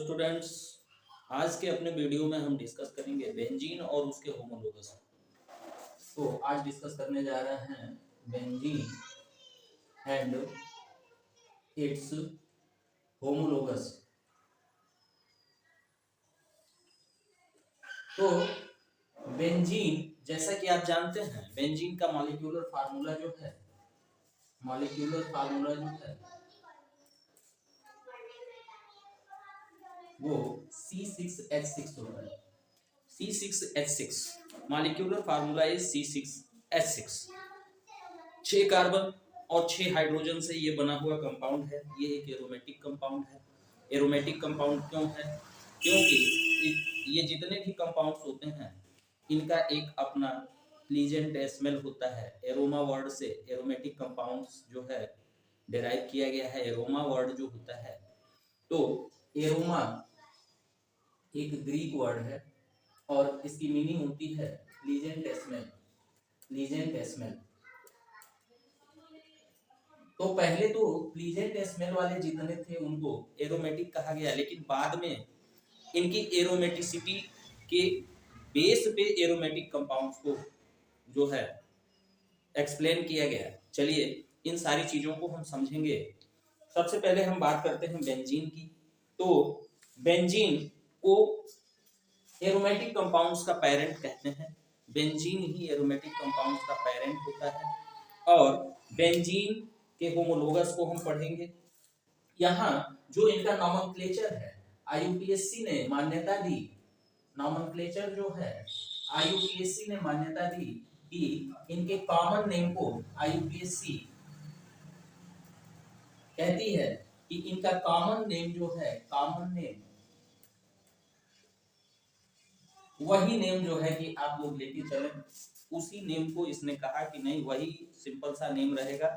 Students, आज के अपने वीडियो में हम डिस्कस करेंगे बेंजीन और उसके होमोलोगस। तो आज डिस्कस करने जा रहे हैं बेंजीन एंड इट्स होमोलोगस। तो बेंजीन, जैसा कि आप जानते हैं, बेंजीन का मॉलिक्यूलर फार्मूला जो है वो C6H6 होता है। C6H6 molecular formula is C6H6। 6 carbon और 6 हाइड्रोजन से ये बना हुआ कंपाउंड है। ये एक एरोमेटिक कंपाउंड है। एरोमेटिक कंपाउंड क्यों है? क्योंकि ये जितने भी कंपाउंड्स होते हैं इनका एक अपना प्लीजेंट स्मेल होता है। एरोमा वर्ड से एरोमेटिक कंपाउंड्स जो है डिराइव किया गया है। एरोमा वर्ड जो होता है, तो एरोमा एक ग्रीक वर्ड है और इसकी मीनिंग होती है प्लीजेंट स्मेल। तो पहले तो प्लीजेंट स्मेल वाले जितने थे उनको एरोमेटिक कहा गया, लेकिन बाद में इनकी एरोमेटिसिटी के बेस पे एरोमेटिक कंपाउंड्स को जो है एक्सप्लेन किया गया। चलिए इन सारी चीजों को हम समझेंगे। सबसे पहले हम बात करते हैं बेंजीन की। तो बेंजीन को एरोमेटिक कंपाउंड्स का पेरेंट कहते हैं। बेंजीन ही एरोमेटिक कंपाउंड्स का पेरेंट होता है। और बेंजीन के होमोलोगस को हम पढ़ेंगे। यहाँ जो इनका नॉमेनक्लेचर है, IUPAC ने मान्यता दी। नॉमेनक्लेचर जो है IUPAC ने मान्यता दी कि इनके कॉमन नेम को IUPAC कहती है कि इनका कॉमन नेम जो है, कॉमन नेम वही नेम जो है कि आप लोग लेके चलें, उसी नेम को इसने कहा कि नहीं, वही सिंपल सा नेम रहेगा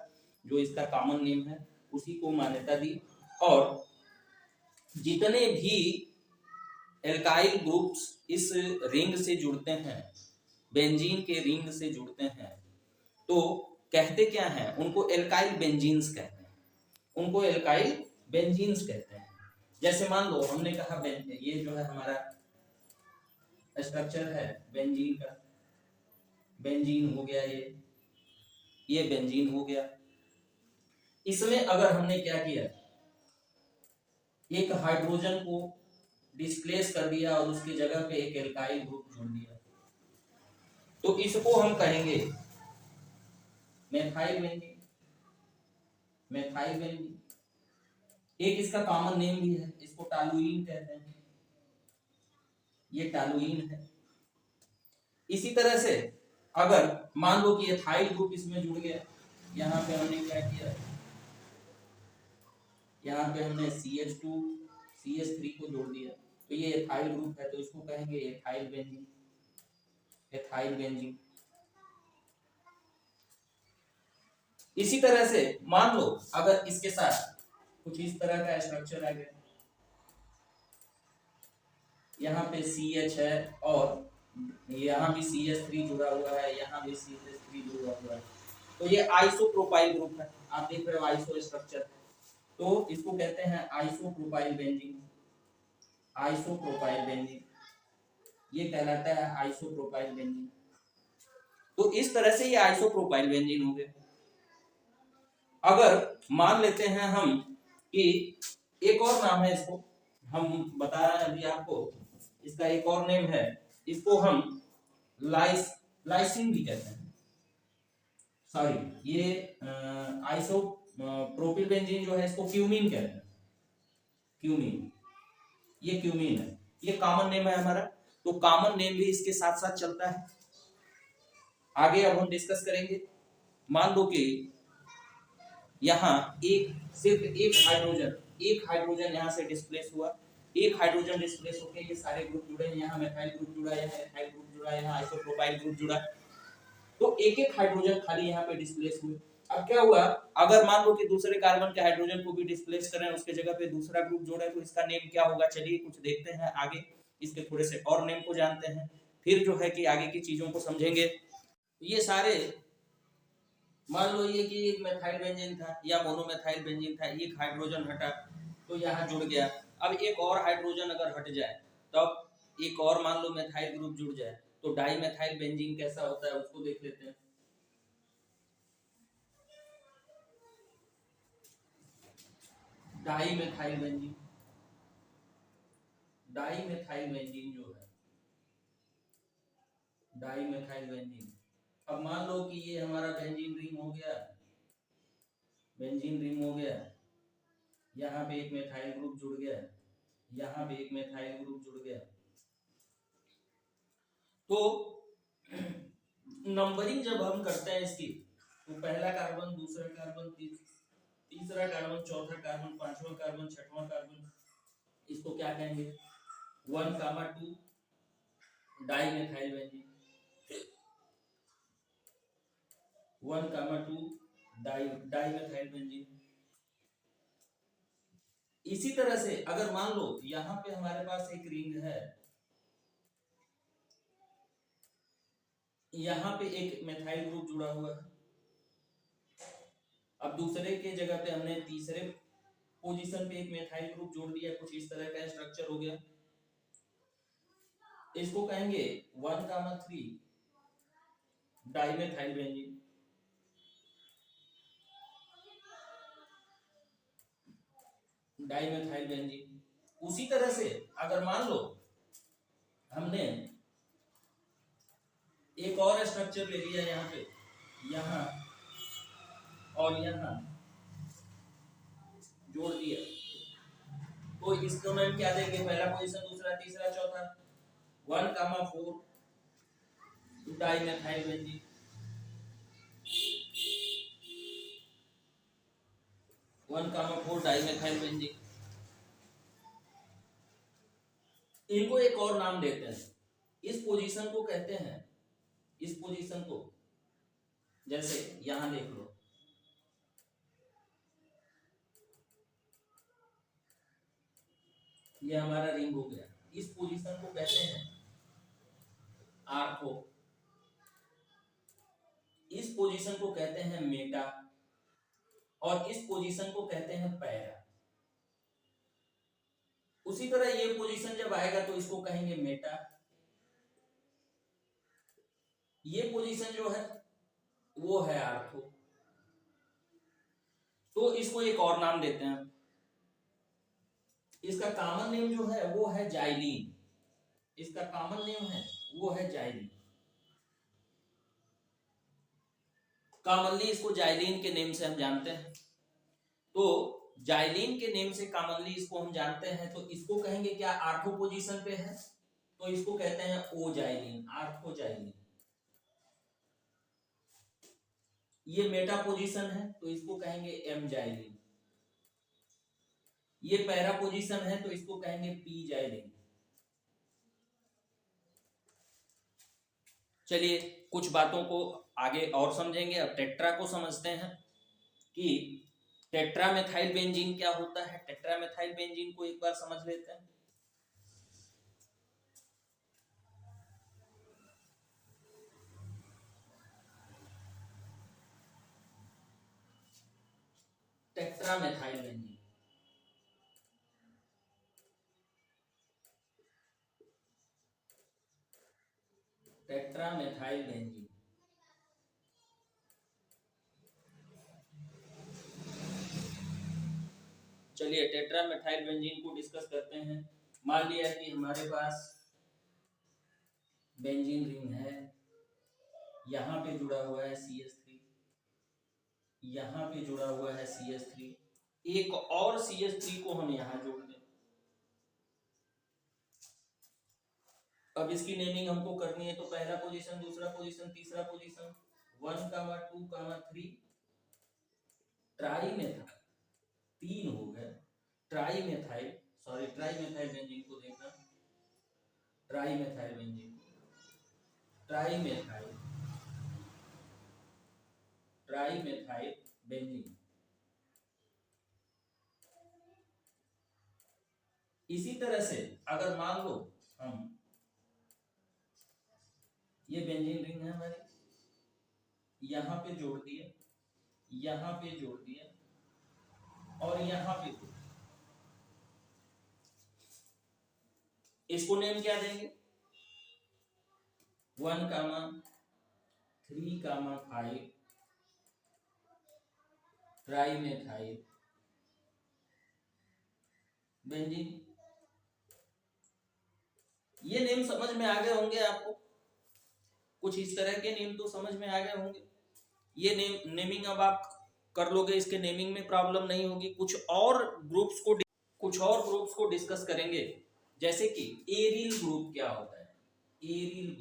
जो इसका कॉमन नेम है, उसी को मान्यता दी। और जितने भी एल्काइल ग्रुप्स इस रिंग से जुड़ते हैं, बेंजीन के रिंग से जुड़ते हैं, तो कहते क्या हैं? उनको एल्काइल बेंजीन्स कहते हैं। उनको एल्काइल बेंजीन्स कहते हैं। जैसे मान लो हमने कहा ये जो है हमारा स्ट्रक्चर है बेंजीन का, बेंजीन हो गया, ये बेंजीन हो गया। इसमें अगर हमने क्या किया, एक हाइड्रोजन को डिस्प्लेस कर दिया और उसकी जगह पे एक एल्काइल ग्रुप जोड़ दिया, तो इसको हम कहेंगे मेथाइल बेंजीन। एक इसका कॉमन नेम भी है, इसको टॉलुइन कहते हैं। ये टॉलुइन है। इसी तरह से अगर मान लो कि एथाइल ग्रुप इसमें जुड़ गया, यहाँ पे हमने क्या किया, यहाँ पे हमने CH2 CH3 को जोड़ दिया, तो ये एथाइल ग्रुप है, तो इसको कहेंगे एथाइल बेंजीन। इसी तरह से मान लो अगर इसके साथ कुछ इस तरह का स्ट्रक्चर आ गया, यहाँ पे CH है और यहाँ भी CH3 जुड़ा हुआ है, यहाँ भी CH3 जुड़ा हुआ है, तो ये आइसोप्रोपाइल ग्रुप है। आप देख रहे हो आइसो स्ट्रक्चर, तो इसको कहते हैं आइसोप्रोपाइल बेंजीन। ये कहलाता है आइसोप्रोपाइल बेंजीन। तो इस तरह से ये आइसोप्रोपाइल बेंजीन हो गए। अगर मान लेते हैं हम कि एक और नाम है, इसको हम बता रहे हैं अभी आपको, इसका एक और नेम है, इसको हम लाइसिन भी कहते हैं। सॉरी, ये आइसोप्रोपिल बेंजीन जो है इसको क्यूमीन कहते हैं। ये क्यूमीन है, ये कॉमन नेम है हमारा। तो कॉमन नेम भी इसके साथ साथ चलता है। आगे अब हम डिस्कस करेंगे। मान लो कि यहाँ सिर्फ एक हाइड्रोजन यहाँ से डिस्प्लेस हुआ। एक हाइड्रोजन डिस्प्लेस होकर ये सारे ग्रुप जुड़े हैं। यहाँ मेथाइल ग्रुप जुड़ा, यहाँ एथाइल ग्रुप जुड़ा, यहाँ आइसोप्रोपाइल ग्रुप जुड़ा, तो एक हाइड्रोजन खाली यहाँ पे डिस्प्लेस हुए। अब क्या हुआ, अगर मान लो कि दूसरे कार्बन के हाइड्रोजन को भी डिस्प्लेस करें, उसके जगह पे दूसरा ग्रुप जोड़े, तो इसका नेम क्या होगा? चलिए कुछ देखते हैं आगे, इसके थोड़े से और नेम को जानते हैं, फिर जो है कि आगे की चीजों को समझेंगे। ये सारे मान लो ये कि एक मेथाइल बेंजीन था या मोनोमेथाइल बेंजीन था, एक हाइड्रोजन हटा तो यहाँ जुड़ गया। अब एक और हाइड्रोजन अगर हट जाए तब एक और मान लो मेथाइल ग्रुप जुड़ जाए तो डाई मेथाइल बेंजीन कैसा होता है उसको देख लेते हैं। Dimethyl benzene, dimethyl benzene जो है, डाई मेथाइल बेंजीन, अब मान लो कि ये हमारा बेंजीन रिंग हो गया, बेंजीन रिंग हो गया, यहाँ पे एक मेथाइल ग्रुप जुड़ गया, यहाँ पे एक मेथाइल ग्रुप जुड़ गया, तो नंबरिंग जब हम करते हैं इसकी तो पहला कार्बन, दूसरा कार्बन, तीसरा कार्बन, चौथा कार्बन, पांचवा कार्बन, छठवां कार्बन, इसको क्या कहेंगे 1,2 dimethyl benzene, 1,2 dimethyl benzene. इसी तरह से अगर मान लो यहां पे हमारे पास एक रिंग है, यहां पे एक मेथाइल ग्रुप जुड़ा हुआ है, अब दूसरे के जगह पे हमने तीसरे पोजीशन पे एक मेथाइल ग्रुप जोड़ दिया, कुछ इस तरह का स्ट्रक्चर हो गया, इसको कहेंगे 1,3 डाइमेथाइल बेंजीन। Dimethyl benzene. उसी तरह से अगर मान लो हमने एक और स्ट्रक्चर ले लिया यहाँ पे, यहाँ और यहाँ जोड़ दिया, तो इसको हम क्या देंगे, पहला पोजीशन, दूसरा, तीसरा, चौथा, 1,4 डाइमेथाइल बेंजीन, 1,4 डाइमेथाइल बेंजीन। इनको एक और नाम देते हैं, इस पोजीशन को कहते हैं, इस पोजीशन को जैसे यहां देख लो, ये हमारा रिंग हो गया, इस पोजीशन को कहते हैं आर्थो, इस पोजीशन को कहते हैं मेटा, और इस पोजीशन को कहते हैं पैरा। उसी तरह ये पोजीशन जब आएगा तो इसको कहेंगे मेटा, ये पोजीशन जो है वो है आर्थो, तो इसको एक और नाम देते हैं, इसका कॉमन नेम जो है वो है जाइलीन, इसका कॉमन नेम है वो है जाइलीन, कॉमनली इसको जाइलीन के नेम से हम जानते हैं। तो जाइलीन के नेम से कॉमनली इसको हम जानते हैं, तो इसको कहेंगे क्या, आर्थो पोजीशन पे है तो इसको कहते हैं ओ जाइलीन, आर्थो जाइलीन। ये मेटा पोजीशन है तो इसको कहेंगे एम जाइलीन, ये पैरा पोजीशन है तो इसको कहेंगे पी जाइलीन। चलिए कुछ बातों को आगे और समझेंगे। अब टेट्रा को समझते हैं कि टेट्रामेथाइल बेंजीन क्या होता है। टेट्रामेथाइल बेंजीन को एक बार समझ लेते हैं। टेट्रामेथाइल बेंजीन, टेट्रामेथाइल बेंजीन चलिए टेट्रामेथाइल बेंजीन को डिस्कस करते हैं। मान लिया कि हमारे पास बेंजीन रिंग है, यहाँ पे जुड़ा हुआ है CH3, यहाँ पे जुड़ा हुआ है CH3, एक और CH3 को हम यहाँ जोड़ दें। अब इसकी नेमिंग हमको करनी है, तो पहला पोजीशन, दूसरा पोजीशन, तीसरा पोजीशन, 1,2,3 ट्राइमेथाइल, 3 हो गए ट्राइमेथाइल, सॉरी ट्राइमेथाइल बेंजीन को देखना, trimethyl benzene, trimethyl, trimethyl benzene. इसी तरह से अगर मान लो हम, ये बेंजीन रिंग है हमारी, यहाँ पे जोड़ दिए, यहाँ पे जोड़ दिया और यहाँ पे जोड़ दिया, इसको नेम क्या देंगे, 1,3,5 ट्राइमेथाइल बेंजीन। ये नेम समझ में आ गए होंगे आपको, कुछ इस तरह के नेम तो समझ में आ गए होंगे। ये नेमिंग अब आप कर लोगे, इसके नेमिंग में प्रॉब्लम नहीं होगी। कुछ और ग्रुप्स को डिस्कस करेंगे, जैसे कि एरिल ग्रुप क्या होता है। एरिल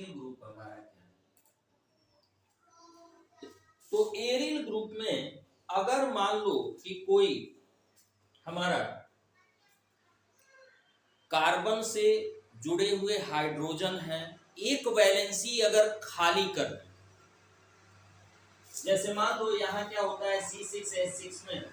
ग्रुप हमारा क्या है, तो एरिल ग्रुप में अगर मान लो कि कोई हमारा कार्बन से जुड़े हुए हाइड्रोजन है, एक वैलेंसी अगर खाली कर, जैसे मान लो यहां क्या होता है C6H6 में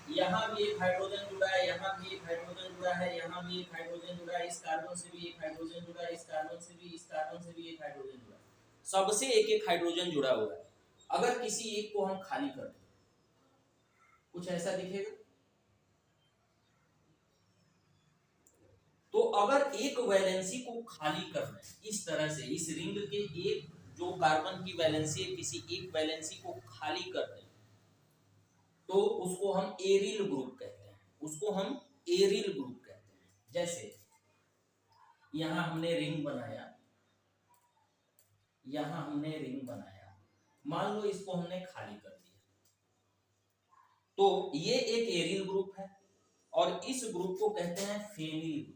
यहां भी एक हाइड्रोजन जुड़ा है, यहां भी एक हाइड्रोजन जुड़ा है, यहां भी एक हाइड्रोजन जुड़ा है, इस कार्बन से भी एक हाइड्रोजन जुड़ा है, इस कार्बन से भी, इस कार्बन से भी एक हाइड्रोजन जुड़ा है, सबसे एक एक हाइड्रोजन जुड़ा हुआ है। अगर किसी एक को हम खाली कर दें, कुछ ऐसा दिखेगा। तो अगर एक वैलेंसी को खाली करना है इस तरह से, इस रिंग के एक जो कार्बन की वैलेंसी है, किसी एक वैलेंसी को खाली कर दें, तो उसको हम एरिल ग्रुप कहते हैं, उसको हम एरिल ग्रुप कहते हैं। जैसे यहां हमने रिंग बनाया, यहां हमने रिंग बनाया, मान लो इसको हमने खाली कर दिया, तो ये एक एरिल ग्रुप है और इस ग्रुप को कहते हैं फेनिल ग्रुप।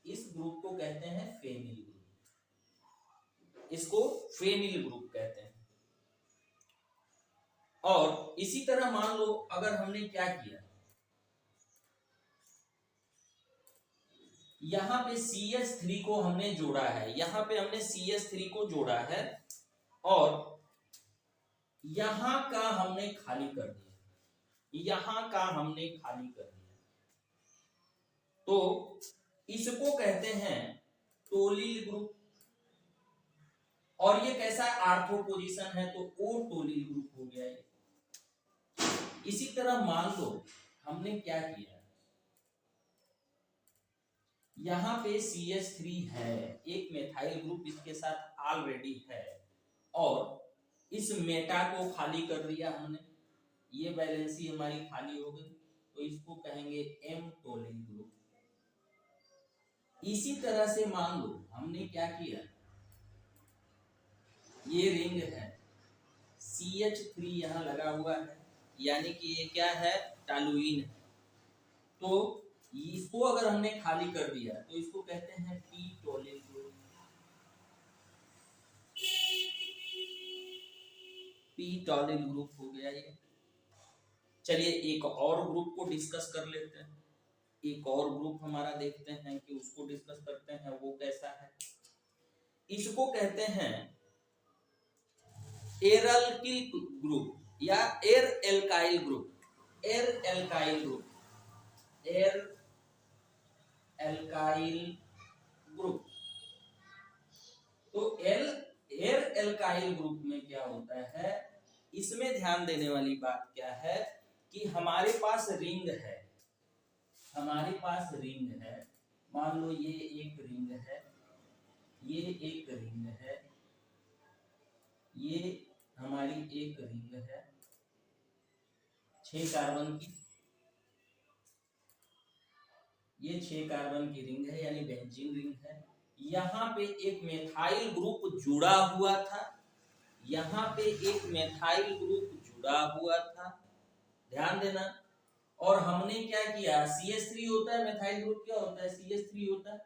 इस ग्रुप को कहते हैं फेनिल ग्रुप, इसको फेनिल ग्रुप कहते हैं। और इसी तरह मान लो अगर हमने क्या किया, यहां पे CH3 को हमने जोड़ा है, यहां पे हमने CH3 को जोड़ा है और यहां का हमने खाली कर दिया, यहां का हमने खाली कर दिया, तो इसको कहते हैं टोलिल ग्रुप। और ये कैसा आर्थो पोजीशन है, तो ओ टोलिल ग्रुप हो गया ये। इसी तरह मान लो हमने क्या किया, यहां पे CH3 है, एक मेथाइल ग्रुप इसके साथ ऑलरेडी है और इस मेटा को खाली कर दिया हमने, ये वैलेंसी हमारी खाली हो गई, तो इसको कहेंगे एम टोलिल ग्रुप। इसी तरह से मान लो हमने क्या किया, ये रिंग है, CH3 यहां लगा हुआ है, यानी कि ये क्या है, टॉलुइन है, तो इसको अगर हमने खाली कर दिया तो इसको कहते हैं पी टोलिल ग्रुप। पी टोलिल ग्रुप हो गया ये। चलिए एक और ग्रुप को डिस्कस कर लेते हैं, एक और ग्रुप हमारा देखते हैं कि उसको डिस्कस करते हैं, वो कैसा है। इसको कहते हैं एरल्किल ग्रुप या एर एल्काइल ग्रुप। एर एल्काइल ग्रुप, एर एल्काइल ग्रुप। तो एर एल्काइल ग्रुप में क्या होता है, इसमें ध्यान देने वाली बात क्या है कि हमारे पास रिंग है, हमारे पास रिंग है, मान लो ये एक रिंग है, ये एक रिंग है, ये हमारी एक रिंग है 6 कार्बन की, ये 6 कार्बन की रिंग है यानी बेंजीन रिंग है। यहाँ पे एक मेथाइल ग्रुप जुड़ा हुआ था, यहाँ पे एक मेथाइल ग्रुप जुड़ा हुआ था, ध्यान देना। और हमने क्या किया, CH3 होता है, मेथाइल ग्रुप क्या होता है, CH3 होता है,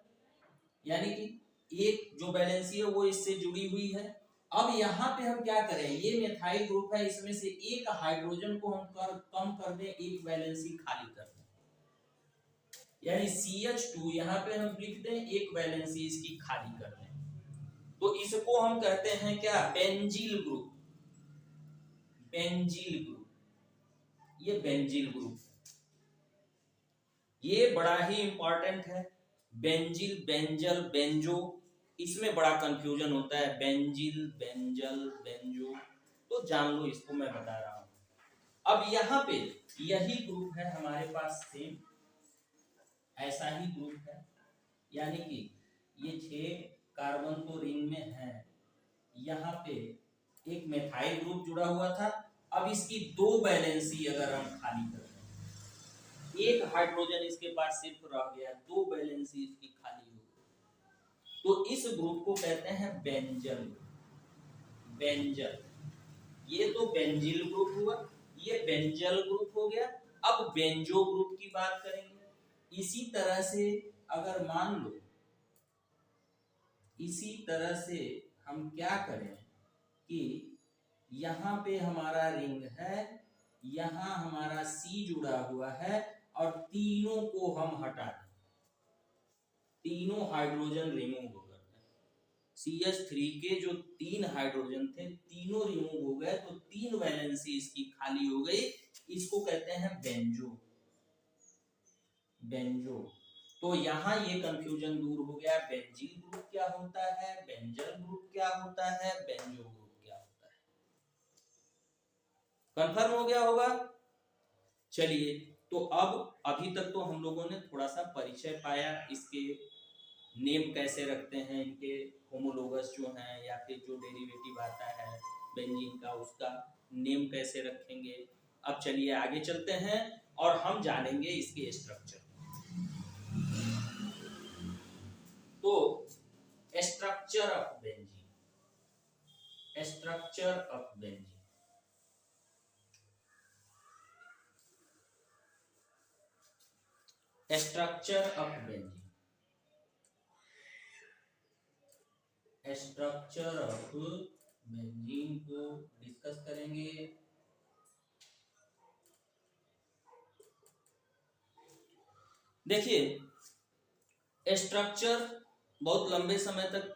यानी कि एक जो वैलेंसी है वो इससे जुड़ी हुई है। अब यहाँ पे हम क्या करें, ये मेथाइल ग्रुप है, इसमें से एक हाइड्रोजन को हम कम कर दें, एक वैलेंसी खाली कर दें, यानी CH2 यहाँ पे हम लिख दें, एक वैलेंसी इसकी खाली कर दें, तो इसको हम कहते हैं क्या, बेंजील ग्रुप। बेंजील ग्रुप, ये बेंजील ग्रुप, ये बड़ा ही इंपॉर्टेंट है। बेंजील, बेंजल, बेंजो, इसमें बड़ा कंफ्यूजन होता है, बेंजील, बेंजल, बेंजो। तो जान लो, इसको मैं बता रहा हूं। अब यहाँ पे यही ग्रुप है हमारे पास, सेम ऐसा ही ग्रुप है, यानी कि ये 6 कार्बन तो रिंग में है, यहाँ पे एक मेथाइल ग्रुप जुड़ा हुआ था। अब इसकी 2 वैलेंसी अगर हम खाली कर दें, एक हाइड्रोजन इसके पास सिर्फ रह गया, 2 वैलेंसी इसकी खाली हो गई, तो इस ग्रुप को कहते हैं बेंजल। बेंजल, ये तो बेंजिल ग्रुप हुआ, ये बेंजल ग्रुप हो गया। अब बेंजो ग्रुप की बात करेंगे। इसी तरह से अगर मान लो, इसी तरह से हम क्या करें कि यहाँ पे हमारा रिंग है, यहाँ हमारा C जुड़ा हुआ है, और तीनों को हम हटा दें, तीनों हाइड्रोजन रिमूव हो गए। CH3 के जो 3 हाइड्रोजन थे, तीनों रिमूव हो गए, तो 3 वैलेंसी इसकी खाली हो गई। इसको कहते हैं बेंजो। बेंजो, तो यहाँ ये कंफ्यूजन दूर हो गया। बेंजील ग्रुप क्या होता है, बेंजल ग्रुप क्या होता है, बेंजो ग्रुप क्या होता है, कंफर्म हो गया होगा। चलिए, तो अब अभी तक तो हम लोगों ने थोड़ा सा परिचय पाया, इसके नेम कैसे रखते हैं, इनके होमोलोगस जो हैं या फिर जो डेरिवेटिव आता है बेंजीन का, उसका नेम कैसे रखेंगे। अब चलिए आगे चलते हैं और हम जानेंगे इसके स्ट्रक्चर। तो structure of benzene, structure of benzene, structure of benzene, structure of benzene को डिस्कस करेंगे। देखिए, स्ट्रक्चर बहुत लंबे समय तक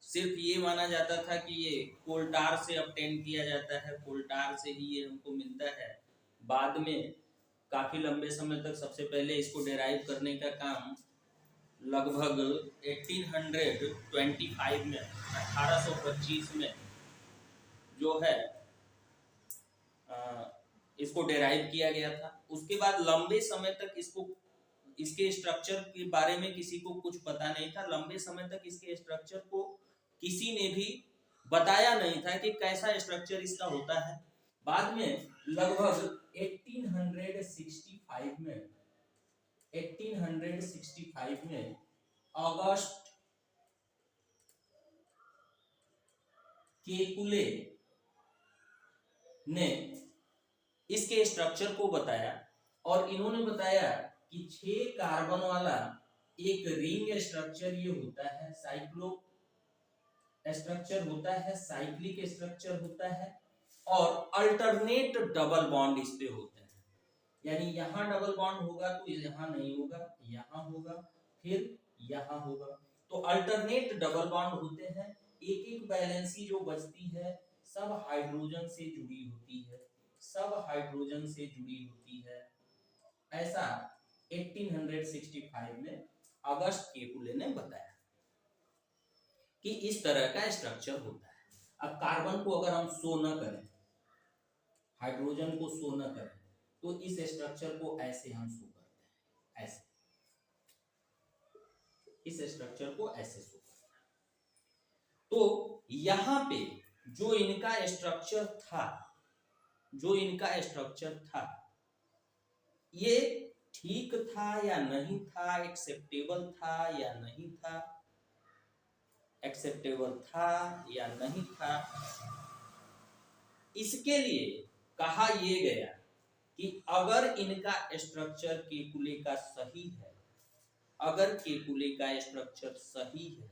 सिर्फ ये माना जाता था कि ये कोल्टार से ऑब्टेन किया जाता है, कोल्टार से ही ये हमको मिलता है। बाद में काफी लंबे समय तक, सबसे पहले इसको डेराइव करने का काम लगभग 1825 में, 1825 में जो है इसको डेराइव किया गया था। उसके बाद लंबे समय तक इसके स्ट्रक्चर के बारे में किसी को कुछ पता नहीं था। लंबे समय तक इसके स्ट्रक्चर को किसी ने भी बताया नहीं था कि कैसा स्ट्रक्चर इसका होता है। बाद में लगभग 1865 में ऑगस्ट केकुले ने इसके स्ट्रक्चर को बताया, और इन्होंने बताया कि 6 कार्बन वाला एक रिंग स्ट्रक्चर ये होता है, साइक्लो स्ट्रक्चर होता है, साइक्लिक स्ट्रक्चर होता है, और अल्टरनेट डबल बॉन्ड इस पे होते हैं। यानी यहाँ डबल बॉन्ड होगा तो यहाँ नहीं होगा, यहाँ होगा, फिर यहाँ होगा, तो अल्टरनेट डबल बॉन्ड होते हैं। एक एक वैलेंसी जो बचती है सब हाइड्रोजन से जुड़ी होती है, सब हाइड्रोजन से जुड़ी होती है। ऐसा 1865 में अगस्त केकुले ने बताया कि इस तरह का स्ट्रक्चर होता है। अब कार्बन को अगर हम शो न करें, हाइड्रोजन को शो न करें, तो इस स्ट्रक्चर को ऐसे हम शो करते हैं, ऐसे, इस स्ट्रक्चर को ऐसे शो करते हैं। तो यहाँ पे जो इनका स्ट्रक्चर था, ये ठीक था या नहीं था, एक्सेप्टेबल था या नहीं था, एक्सेप्टेबल था या नहीं था, इसके लिए कहा यह गया कि अगर इनका स्ट्रक्चर केकुले का सही है, अगर केकुले का स्ट्रक्चर सही है,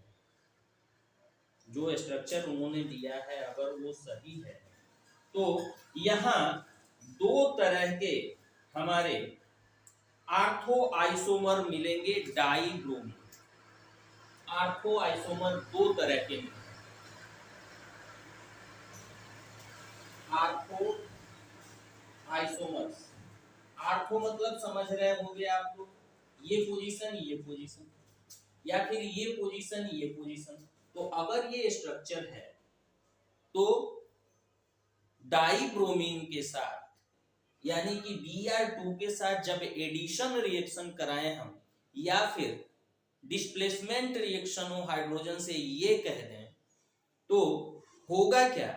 जो स्ट्रक्चर उन्होंने दिया है अगर वो सही है, तो यहाँ 2 तरह के हमारे आर्थो आइसोमर मिलेंगे डाइब्रोमीन। आर्थो आइसोमर 2 तरह के मिलेंगे। आर्थो आइसोमर्स, आर्थो मतलब समझ रहे होंगे आप लोग, ये पोजीशन, या फिर ये पोजीशन। तो अगर ये स्ट्रक्चर है तो डाइब्रोमीन के साथ यानी कि Br2 के साथ जब एडिशन रिएक्शन कराएं हम या फिर डिस्प्लेसमेंट रिएक्शन हो हाइड्रोजन से ये कह दें, तो होगा क्या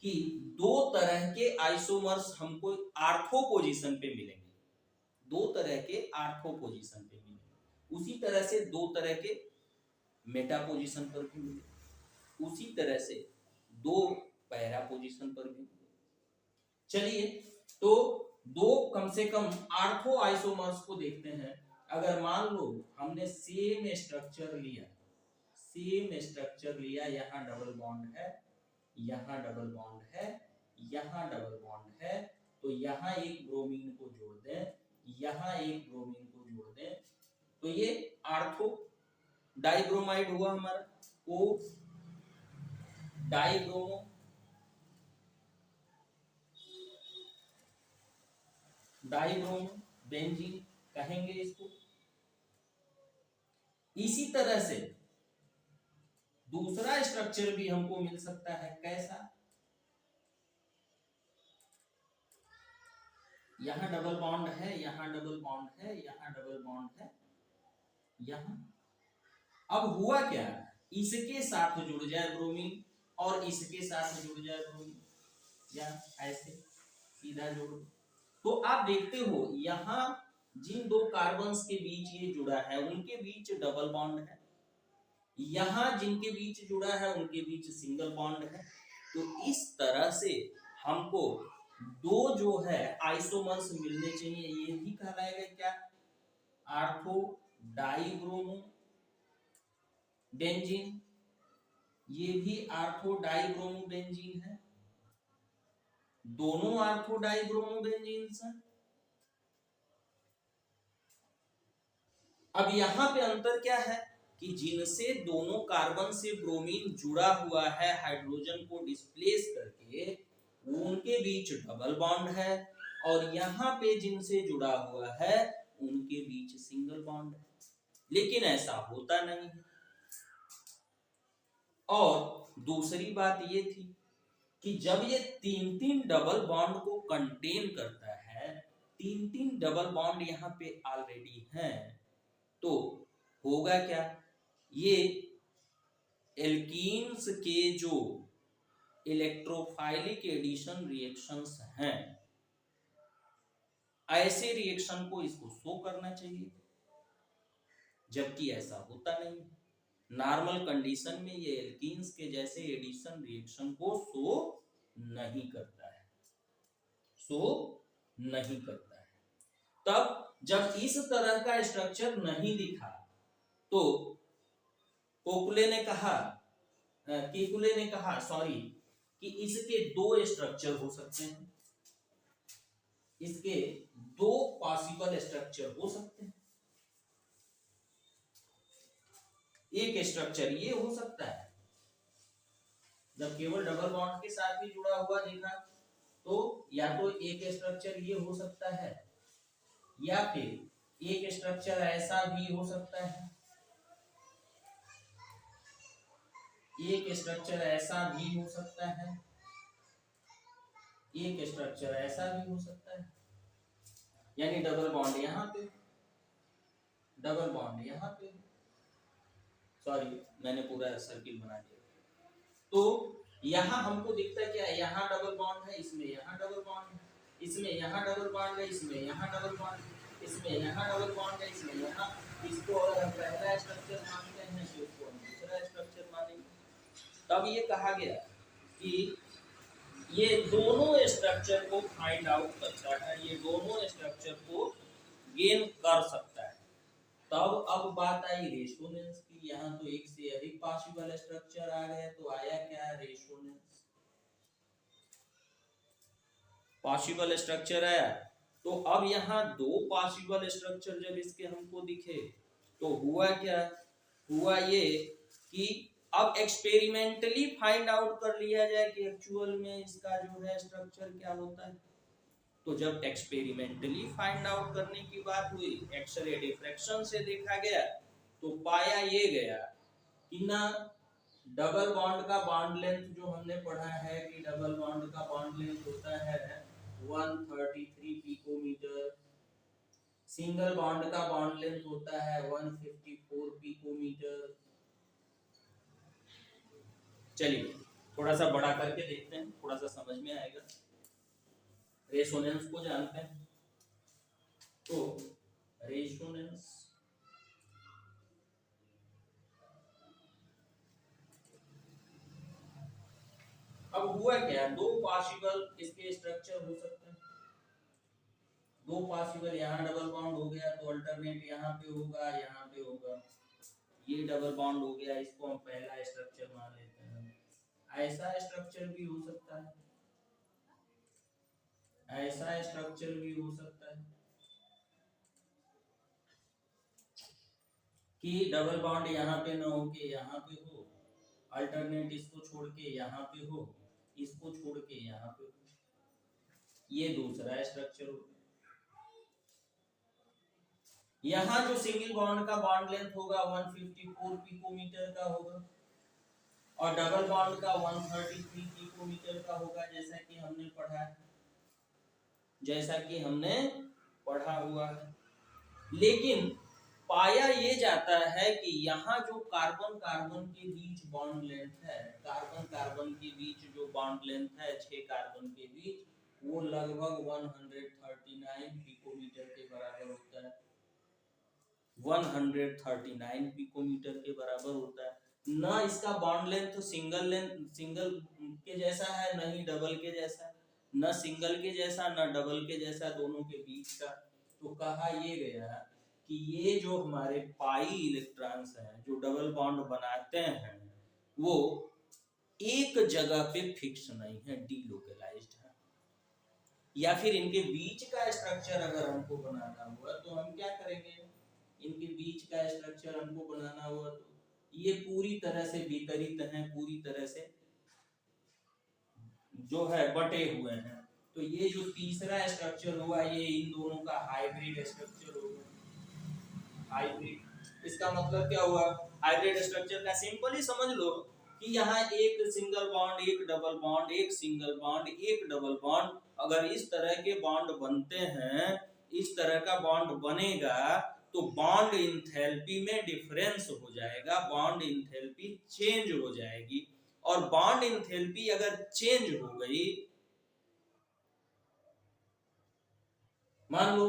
कि दो तरह के आइसोमर्स हमको आर्थो पोजीशन पे मिलेंगे, दो तरह के आर्थो पोजीशन पे मिलेंगे। उसी तरह से दो तरह के मेटा पोजीशन पर भी मिलेंगे, उसी तरह से दो पैरा पोजीशन पर भी मिलेंगे। चलिए तो दो कम से कम आर्थो आइसोमर्स को देखते हैं। अगर मान लो हमने सेम स्ट्रक्चर लिया, यहाँ डबल बॉन्ड है, यहाँ डबल बॉन्ड है, यहाँ डबल बॉन्ड है, तो यहाँ एक ब्रोमीन को जोड़ दें, यहाँ एक ब्रोमीन को जोड़ दें, तो ये आर्थो डाइब्रोमाइड हुआ हमारा, ओ डाइब्रोमो बेंजीन कहेंगे इसको। इसी तरह से दूसरा स्ट्रक्चर भी हमको मिल सकता है, कैसा? यहां डबल बॉन्ड है, यहां डबल बॉन्ड है, यहां डबल बॉन्ड है, यहां। अब हुआ क्या, इसके साथ जुड़ जाए ब्रोमीन और इसके साथ जुड़ जाए ब्रोमीन, या ऐसे सीधा जोड़। तो आप देखते हो यहां जिन दो कार्बन्स के बीच ये जुड़ा है उनके बीच डबल बॉन्ड है, यहां जिनके बीच जुड़ा है उनके बीच सिंगल बॉन्ड है। तो इस तरह से हमको दो जो है आइसोमर्स मिलने चाहिए, ये भी कहलाएगा क्या, आर्थो डाइब्रोमो बेंजीन, ये भी आर्थो डाइब्रोमो बेंजीन है, दोनों आर्थो डाइब्रोमो बेंजीन हैं। अब यहां पे अंतर क्या है कि जिनसे दोनों कार्बन से ब्रोमीन जुड़ा हुआ है हाइड्रोजन को डिस्प्लेस करके, उनके बीच डबल बॉन्ड है, और यहाँ पे जिनसे जुड़ा हुआ है उनके बीच सिंगल बॉन्ड है। लेकिन ऐसा होता नहीं है। और दूसरी बात ये थी कि जब ये तीन तीन डबल बॉन्ड को कंटेन करता है, तीन तीन डबल बॉन्ड यहाँ पे ऑलरेडी हैं, तो होगा क्या, ये एल्कीन्स के जो इलेक्ट्रोफाइलिक एडिशन रिएक्शंस हैं, ऐसे रिएक्शन को इसको शो करना चाहिए, जबकि ऐसा होता नहीं। नॉर्मल कंडीशन में ये एल्कीन्स के जैसे एडिशन रिएक्शन को शो नहीं करता है, तब जब इस तरह का स्ट्रक्चर नहीं दिखा तो केकुले ने कहा कि इसके दो स्ट्रक्चर हो सकते हैं, इसके दो पॉसिबल स्ट्रक्चर हो सकते हैं। एक स्ट्रक्चर ये हो सकता है, जब केवल डबल बॉन्ड के साथ ही जुड़ा हुआ देखा तो या तो एक स्ट्रक्चर ये हो सकता है, या फिर एक स्ट्रक्चर ऐसा भी हो सकता है, एक स्ट्रक्चर ऐसा भी हो सकता है, एक स्ट्रक्चर ऐसा भी हो सकता है, यानी डबल बॉन्ड यहाँ पे, डबल बॉन्ड यहाँ पे, मैंने पूरा सर्किल बना दिया। तो यहाँ हमको दिखता क्या है, यहाँ डबल बॉन्ड है, इसमें यहाँ डबल बॉन्ड है, इसमें यहाँ डबल बॉन्ड है, इसमें यहाँ डबल बॉन्ड है, इसमें यहाँ डबल बॉन्ड है, इसमें यहाँ। इसको अगर हम पहला स्ट्रक्चर मानते हैं तो इसको हम दूसरा स्ट्रक्चर मानेंगे। तब ये कहा गया कि ये दोनों स्ट्रक्चर को फाइंड आउट करता है, ये दोनों स्ट्रक्चर को गेन कर सकता है। तब अब बात आई रेजोनेंस की। यहाँ तो एक से अधिक पॉसिबल स्ट्रक्चर आ गए, तो आया क्या, रेजोनेंस। पॉसिबल स्ट्रक्चर आया, तो अब यहाँ दो पॉसिबल स्ट्रक्चर जब इसके हमको दिखे तो हुआ क्या, हुआ ये कि अब एक्सपेरिमेंटली फाइंड आउट कर लिया जाए कि एक्चुअल में इसका जो है स्ट्रक्चर क्या होता है। तो जब एक्सपेरिमेंटली फाइंड आउट करने की बात हुई, एक्सरे डिफ्रैक्शन से देखा गया, तो पाया ये गया कि ना डबल बॉन्ड का बॉन्ड लेंथ जो हमने पढ़ा है कि डबल बॉन्ड का बॉन्ड लेंथ होता है 133 पिकोमीटर, सिंगल बॉन्ड का बॉन्ड लेंथ होता है 154 पिकोमीटर। चलिए थोड़ा सा बड़ा करके देखते हैं, थोड़ा सा समझ में आएगा। रेसोनेंस को जानते हैं, तो रेसोनेंस अब हुआ क्या, दो पॉसिबल इसके स्ट्रक्चर हो सकते हैं, दो पॉसिबल, यहाँ डबल बॉन्ड हो गया तो अल्टरनेट यहाँ पे होगा, यहाँ पे होगा, ये डबल बॉन्ड हो गया, इसको हम पहला स्ट्रक्चर मान लेते हैं। ऐसा स्ट्रक्चर भी हो सकता है, ऐसा स्ट्रक्चर भी हो सकता है कि डबल बॉन्ड यहाँ पे ना हो के यहाँ पे हो, अल्टरनेट इसको छोड़ के यहाँ पे हो, इसको छोड़ के यहाँ पे हो, ये दूसरा स्ट्रक्चर हो। यहाँ जो सिंगल बॉन्ड का बॉन्ड लेंथ होगा 154 पिकोमीटर का होगा और डबल बॉन्ड का 133 पिकोमीटर का होगा, जैसा कि हमने पढ़ा है, जैसा कि हमने पढ़ा हुआ है। लेकिन पाया ये जाता है कि यहाँ जो कार्बन कार्बन के बीच बॉन्ड लेंथ है, कार्बन कार्बन के बीच जो बॉन्ड लेंथ है 6 कार्बन के बीच, वो लगभग 139 पिकोमीटर के बराबर होता है, 139 पिकोमीटर के बराबर होता है। ना इसका बॉन्ड लेंथ सिंगल के जैसा है, ना ही डबल के जैसा, न सिंगल के जैसा न डबल के जैसा, दोनों के बीच का। तो कहा ये गया कि ये जो हमारे पाई इलेक्ट्रॉन्स हैं जो डबल बॉन्ड बनाते हैं वो एक जगह पे फिक्स नहीं है, डीलोकलाइज्ड है। या फिर इनके बीच का स्ट्रक्चर अगर हमको बनाना हुआ तो हम क्या करेंगे, इनके बीच का स्ट्रक्चर हमको बनाना हुआ तो ये पूरी तरह से वितरित हैं, पूरी तरह से जो है बटे हुए हैं। तो ये जो तीसरा स्ट्रक्चर हुआ ये इन दोनों का हाइब्रिड स्ट्रक्चर होगा। हाइब्रिड इसका मतलब क्या हुआ, हाइब्रिड स्ट्रक्चर का सिंपली समझ लो कि यहाँ एक सिंगल बॉन्ड, एक डबल बॉन्ड, एक सिंगल बॉन्ड, एक डबल बॉन्ड, अगर इस तरह के बॉन्ड बनते हैं, इस तरह का बॉन्ड बनेगा तो बॉन्ड इंथैल्पी में डिफरेंस हो जाएगा, बॉन्ड इंथैल्पी चेंज हो जाएगी। और बॉन्ड इंथैल्पी अगर चेंज हो गई, मान लो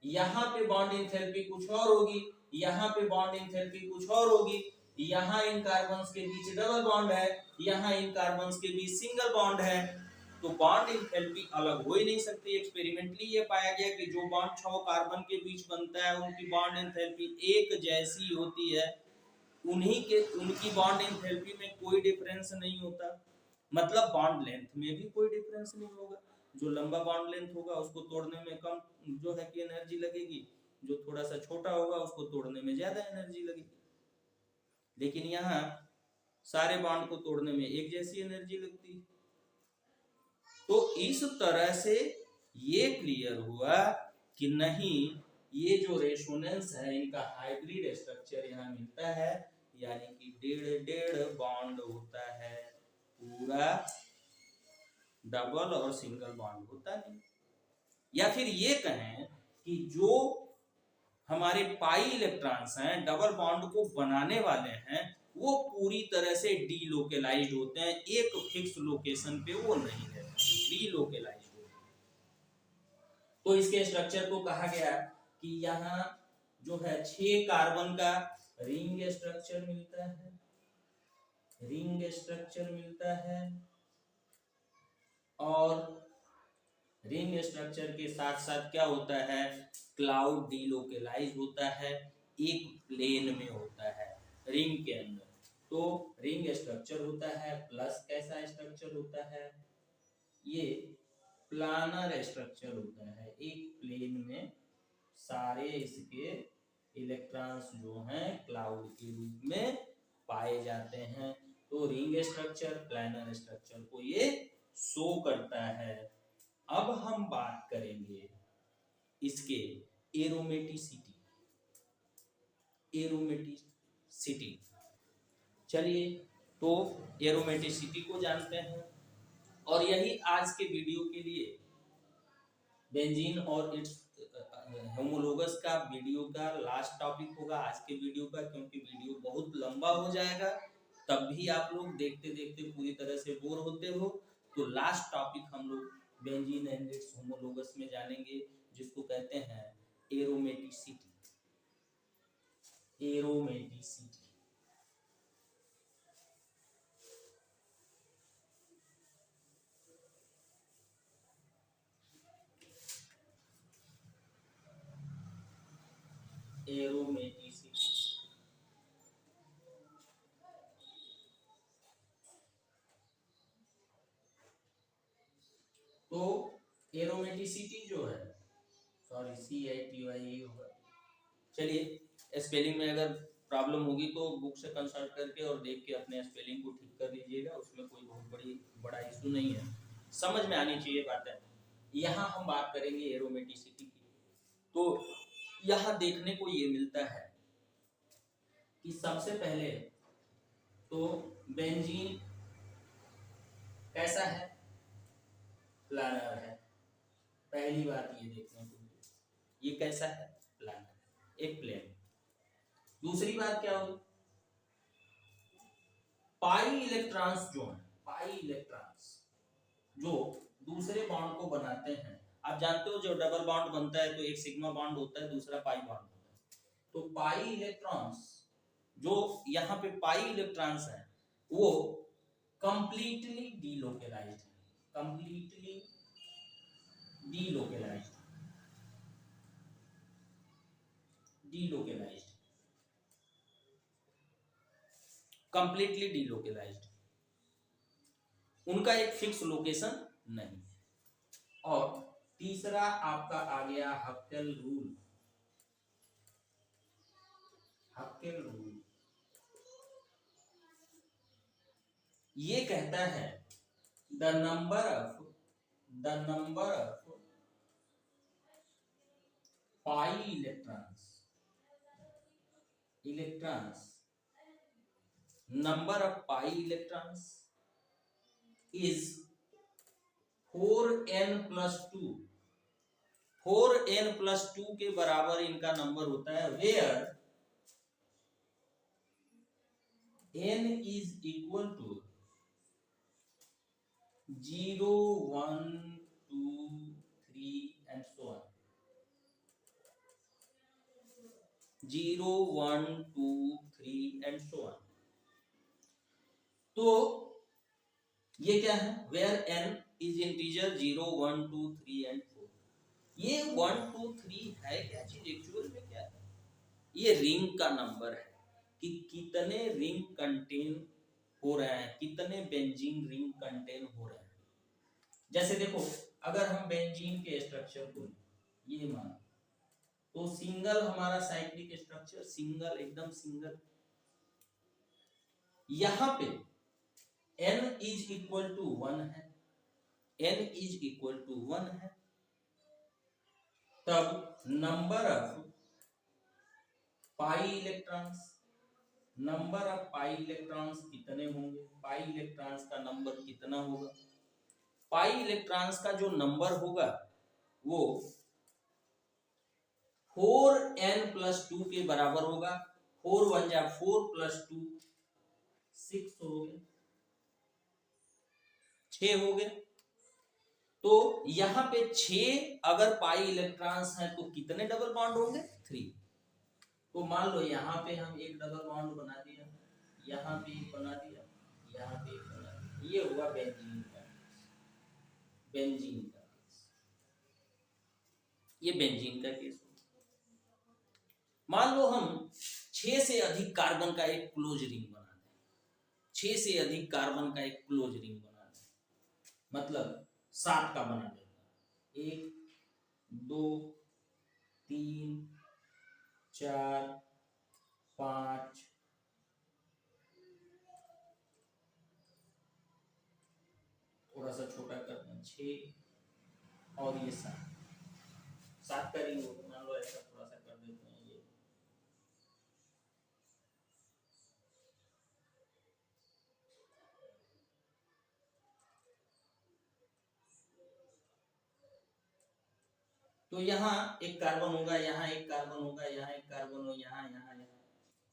यहाँ पे बॉन्ड इंथैल्पी कुछ और होगी, यहाँ पे बॉन्ड इंथैल्पी कुछ और होगी, यहाँ इन कार्बन्स के बीच डबल बॉन्ड है, यहाँ इन कार्बन्स के बीच सिंगल बॉन्ड है, तो बॉन्ड इंथैल्पी अलग हो ही नहीं सकती। एक्सपेरिमेंटली ये पाया गया कि जो बॉन्ड 6 कार्बन के बीच बनता है उनकी बॉन्ड इंथैल्पी एक जैसी होती है, उनकी बॉन्ड इंथैल्पी में कोई डिफरेंस नहीं होता, मतलब बॉन्ड लेंथ में भी कोई डिफरेंस नहीं होगा। जो लंबा बॉन्ड लेंथ होगा उसको तोड़ने में कम जो है कि एनर्जी लगेगी, जो थोड़ा सा छोटा होगा उसको तोड़ने में ज्यादा एनर्जी लगेगी। लेकिन यहाँ सारे बॉन्ड को तोड़ने में एक जैसी एनर्जी लगती है। तो इस तरह से ये क्लियर हुआ कि नहीं, ये जो रेसोनेंस है इनका हाइब्रिड स्ट्रक्चर यहाँ मिलता है, यानी कि डेढ़ डेढ़ बॉन्ड होता है, पूरा डबल और सिंगल बॉन्ड होता नहीं। या फिर ये कहें कि जो हमारे पाई इलेक्ट्रॉन्स हैं डबल बॉन्ड को बनाने वाले हैं वो पूरी तरह से डीलोकलाइज्ड होते हैं, एक फिक्स लोकेशन पे वो नहीं रहते, डीलोकलाइज्ड होते हैं। तो इसके स्ट्रक्चर को कहा गया कि यहाँ जो है 6 कार्बन का रिंग स्ट्रक्चर मिलता है, रिंग स्ट्रक्चर मिलता है, और रिंग स्ट्रक्चर के साथ साथ क्या होता है, क्लाउड डीलोकलाइज होता है, एक प्लेन में होता है रिंग के अंदर। तो रिंग स्ट्रक्चर होता है प्लस कैसा स्ट्रक्चर होता है, ये प्लानर स्ट्रक्चर होता है, एक प्लेन में सारे इसके इलेक्ट्रॉन्स जो हैं क्लाउड के रूप में पाए जाते हैं। तो रिंग स्ट्रक्चर प्लानर स्ट्रक्चर को ये शो करता है। अब हम बात करेंगे इसके एरोमेटिसिटी, एरोमेटिसिटी। चलिए तो एरोमेटिसिटी को जानते हैं, और यही आज के वीडियो के लिए बेंजीन और इट्स होमोलोगस का वीडियो का लास्ट टॉपिक होगा आज के वीडियो का, क्योंकि वीडियो बहुत लंबा हो जाएगा, तब भी आप लोग देखते देखते पूरी तरह से बोर होते हो। तो लास्ट टॉपिक हम लोग बेंजीन एंड इट्स होमोलोगस में जानेंगे, जिसको कहते हैं एरोमेटिसिटी। एरोमेटिसिटी एरोमेटिसिटी तो एरोमेटिसिटी जो है, सॉरी CITY होगा, चलिए स्पेलिंग में अगर प्रॉब्लम होगी तो बुक से कंसल्ट करके और देख के अपने स्पेलिंग को ठीक कर लीजिएगा, उसमें कोई बहुत बड़ा इशू नहीं है, समझ में आनी चाहिए बातें। यहाँ हम बात करेंगे एरोमेटिसिटी की। तो यहाँ देखने को ये मिलता है कि सबसे पहले तो बेंजीन कैसा है, प्लानर है। पहली बात ये देखने को मिली, ये कैसा है, प्लानर, एक प्लेन। दूसरी बात क्या होगी, पाई इलेक्ट्रॉन्स जो है, पाई इलेक्ट्रॉन्स जो दूसरे बॉन्ड को बनाते हैं, आप जानते हो जो डबल बॉन्ड बनता है तो एक सिग्मा बॉन्ड होता है, दूसरा पाई बॉन्ड होता है। तो पाई इलेक्ट्रॉन्स जो यहाँ पे पाई इलेक्ट्रॉन्स है वो कंप्लीटली डीलोकेलाइज्ड है, कंप्लीटली डीलोकेलाइज्ड, डीलोकेलाइज्ड, कंप्लीटली डीलोकेलाइज्ड, उनका एक फिक्स लोकेशन नहीं। और तीसरा आपका आ गया हक्केल रूल। हक्केल रूल ये कहता है the number of pi electrons number of pi electrons is 4n plus 2, 4n plus 2 के बराबर इनका नंबर होता है, where n is equal to 0 1 2 3 and so on, 0 1 2 3 and so on। तो ये क्या है, where n is integer 0 1 2 3 and 4। ये 1 2 3 है क्या चीज, एक्चुअल में क्या है, ये रिंग का नंबर है कि कितने रिंग कंटेन हो रहे हैं, कितने बेंजीन रिंग कंटेन हो रहे हैं। जैसे देखो अगर हम बेंजीन के स्ट्रक्चर को ये मानो तो सिंगल हमारा साइक्लिक स्ट्रक्चर, सिंगल एकदम सिंगल, यहां पे n इज इक्वल टू 1 है, n इज इक्वल टू 1 है, तब number of pi electrons, number of pi electrons कितने होंगे, पाई इलेक्ट्रॉन्स का नंबर कितना होगा, पाई इलेक्ट्रॉन्स का जो नंबर होगा वो 4n plus 2 के बराबर होगा। 4 1 जा 4 plus 2 6 हो गए, 6 हो गए। तो यहां पे 6 अगर पाई इलेक्ट्रॉन्स हैं तो कितने डबल बॉन्ड होंगे, 3। तो मान लो यहाँ पे हम एक डबल बॉन्ड बना दिया, यहाँ पे एक बना दिया, यहाँ पे एक बना दिया, ये हुआ बेंजीन का केस, बेंजीन का केस, ये बेंजीन का केस। मान लो हम 6 से अधिक कार्बन का एक क्लोज रिंग बना दें, 6 से अधिक कार्बन का एक क्लोज रिंग बना दें, मतलब 7 का बना दें, 1 2 3 4 5 थोड़ा सा छोटा कर दें 6 और ये 7 का रिंग होगा, मान लो ऐसा थोड़ा सा कर देते हैं, ये तो यहाँ एक कार्बन होगा, यहाँ एक कार्बन होगा, यहाँ एक कार्बन हो, यहाँ यहाँ यहाँ।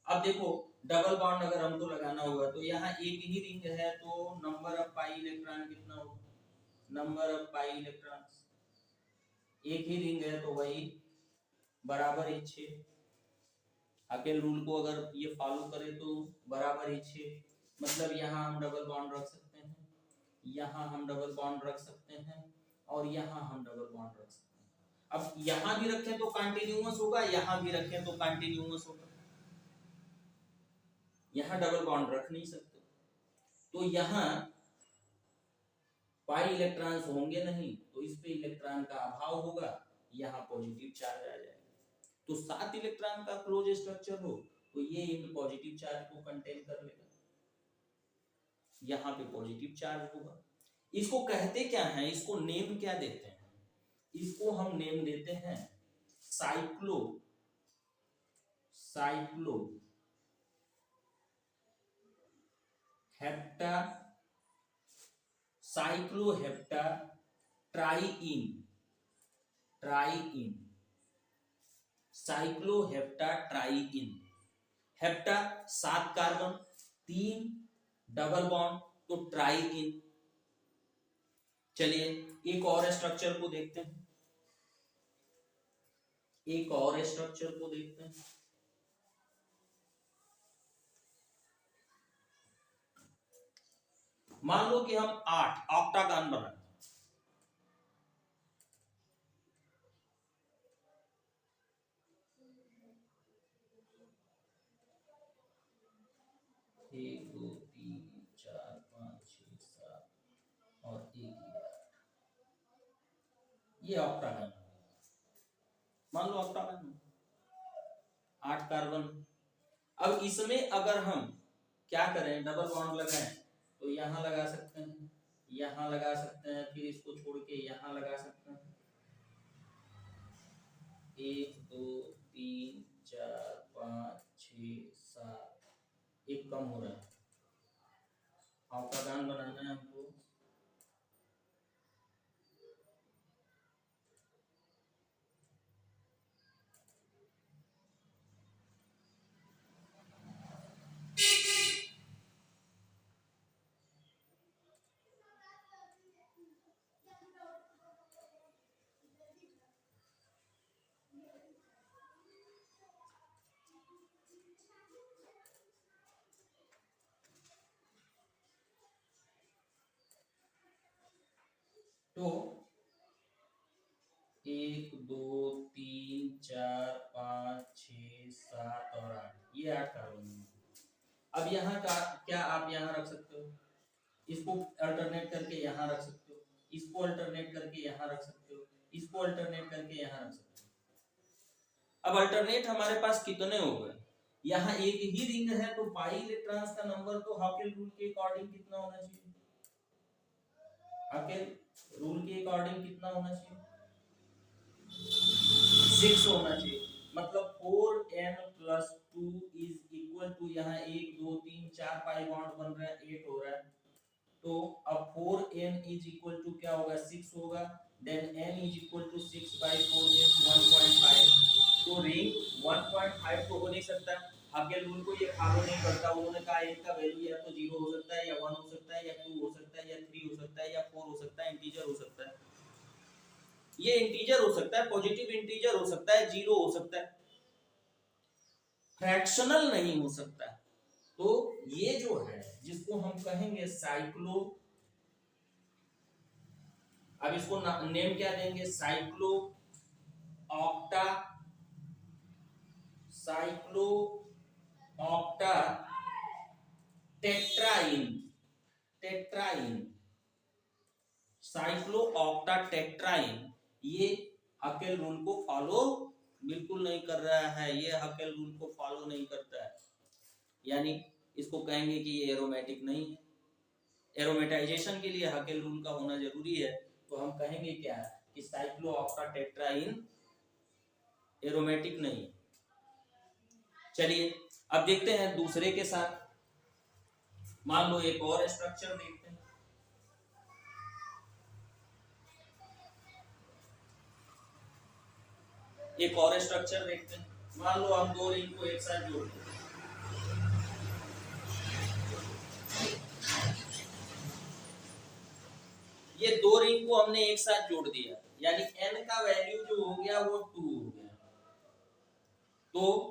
अब देखो डबल बॉन्ड अगर हमको लगाना होगा तो यहाँ एक ही रिंग है तो नंबर ऑफ पाई इलेक्ट्रॉन कितना होगा, नंबर ऑफ पाई इलेक्ट्रॉन, एक ही रिंग है तो वही बराबर ही 6। अकेले रूल को अगर ये फॉलो करे तो बराबर ही 6, मतलब यहाँ हम डबल बॉन्ड रख सकते हैं, यहाँ हम डबल बॉन्ड रख सकते हैं और यहाँ हम डबल बॉन्ड रख सकते हैं। अब यहाँ भी रखें तो कंटिन्यूअस होगा, यहाँ भी रखें तो कंटिन्यूअस होगा, यहाँ डबल बॉन्ड रख नहीं सकते तो यहाँ पाई इलेक्ट्रॉन्स होंगे नहीं तो इस पे इलेक्ट्रॉन का अभाव होगा, यहाँ पॉजिटिव चार्ज आ जाएगा। तो 7 इलेक्ट्रॉन का क्लोज स्ट्रक्चर हो तो ये इन पॉजिटिव चार्ज को कंटेन कर लेगा, यहाँ पे पॉजिटिव चार्ज होगा। इसको कहते क्या है, इसको नेम क्या देते हैं, इसको हम नेम देते हैं cyclo hepta cyclohepta triene, cyclohepta triene. Hepta 7 carbon 3 double bond तो ट्राइइन। चलिए एक और स्ट्रक्चर को देखते हैं, एक और स्ट्रक्चर को देखते हैं। मान लो कि हम 8 ऑक्टागन बनाते हैं, एक दो तीन चार पाँच छह सात और एक, ये ऑक्टागन, मान लो ऑक्टागन 8 कार्बन। अब इसमें अगर हम क्या करें, डबल बॉन्ड लगाएं तो यहाँ लगा सकते हैं, यहाँ लगा सकते हैं, फिर इसको छोड़ के यहाँ लगा सकते हैं, 1 2 3 4 5 6 7, एक कम हो रहा है, ऑक्टागन बनाना है हमको। तो 1 2 3 4 5 6 7 और 8, ये 8 कार्बन। अब यहाँ का क्या आप यहाँ रख सकते हो, इसको अल्टरनेट करके यहाँ रख सकते हो, इसको अल्टरनेट करके यहाँ रख सकते हो, इसको अल्टरनेट करके यहाँ रख सकते हो। अब अल्टरनेट हमारे पास कितने हो गए, यहाँ एक ही रिंग है तो पाई इलेक्ट्रॉन्स का नंबर तो हॉकेल रूल के अकॉर्डिंग कितना होना चाहिए, हॉकेल रूल के अकॉर्डिंग कितना होना चाहिए, 6 होना चाहिए। मतलब 4n + 2 = यहाँ 1 2 3 4 पाई बॉन्ड बन रहा है, 8 हो रहा है। तो अब 4n = क्या होगा, 6 होगा। Then n = 6/4 means 1.5। तो रिंग 1.5 तो हो नहीं सकता, हॉकेल रूल को ये फॉलो नहीं करता। उन्होंने कहा n का वैल्यू या तो 0 हो सकता है, या 1 हो सकता है, या 2 हो सकता है, या 3 हो सकता है, या 4 हो सकता है, इंटीजर हो सकता है। ये इंटीजर हो सकता है, पॉजिटिव इंटीजर हो सकता है, 0 हो सकता है, फ्रैक्शनल नहीं हो सकता। तो ये जो है जिसको हम कहेंगे साइक्लो, अब इसको नेम क्या देंगे, cyclo octa, cyclo octa tetraene, tetraene, cyclo octa tetraene. ये हकेल रूल को फॉलो बिल्कुल नहीं कर रहा है, ये हकेल रूल को फॉलो नहीं करता है, यानी इसको कहेंगे कि ये एरोमेटिक नहीं है। एरोमेटाइजेशन के लिए हकेल रूल का होना जरूरी है, तो हम कहेंगे क्या कि साइक्लो ऑक्टा टेट्राइन एरोमेटिक नहीं। चलिए अब देखते हैं दूसरे के साथ, मान लो एक और स्ट्रक्चर देखते हैं। एक और स्ट्रक्चर देखते हैं। मान लो हम दो रिंग को एक साथ जोड़ दें, ये दो रिंग को हमने एक साथ जोड़ दिया, यानी n का वैल्यू जो हो गया वो 2 हो गया। तो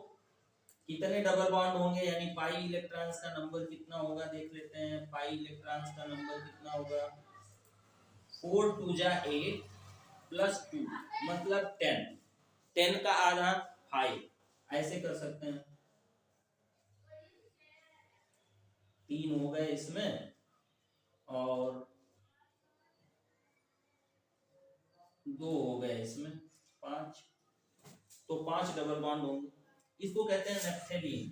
कितने डबल बॉन्ड होंगे, यानी पाई इलेक्ट्रॉन्स का नंबर कितना होगा देख लेते हैं। पाई इलेक्ट्रॉन्स का नंबर कितना होगा, 4 2 जा 8 प्लस 2 मतलब 10, 10 का आधा 5, ऐसे कर सकते हैं। 3 हो गए इसमें और 2 हो गए इसमें, 5, तो 5 डबल बॉन्ड होंगे। इसको कहते हैं नेप्थेलीन।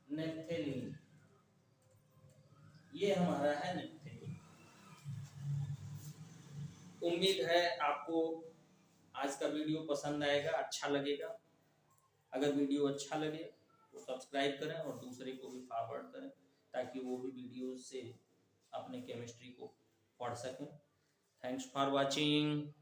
नेप्थेलीन ये हमारा है नेप्थेलीन। उम्मीद है आपको आज का वीडियो पसंद आएगा, अच्छा लगेगा। अगर वीडियो अच्छा लगे तो सब्सक्राइब करें और दूसरे को भी फॉरवर्ड करें, ताकि वो भी वीडियो से अपने केमिस्ट्री को पढ़ सकें। Thanks for watching.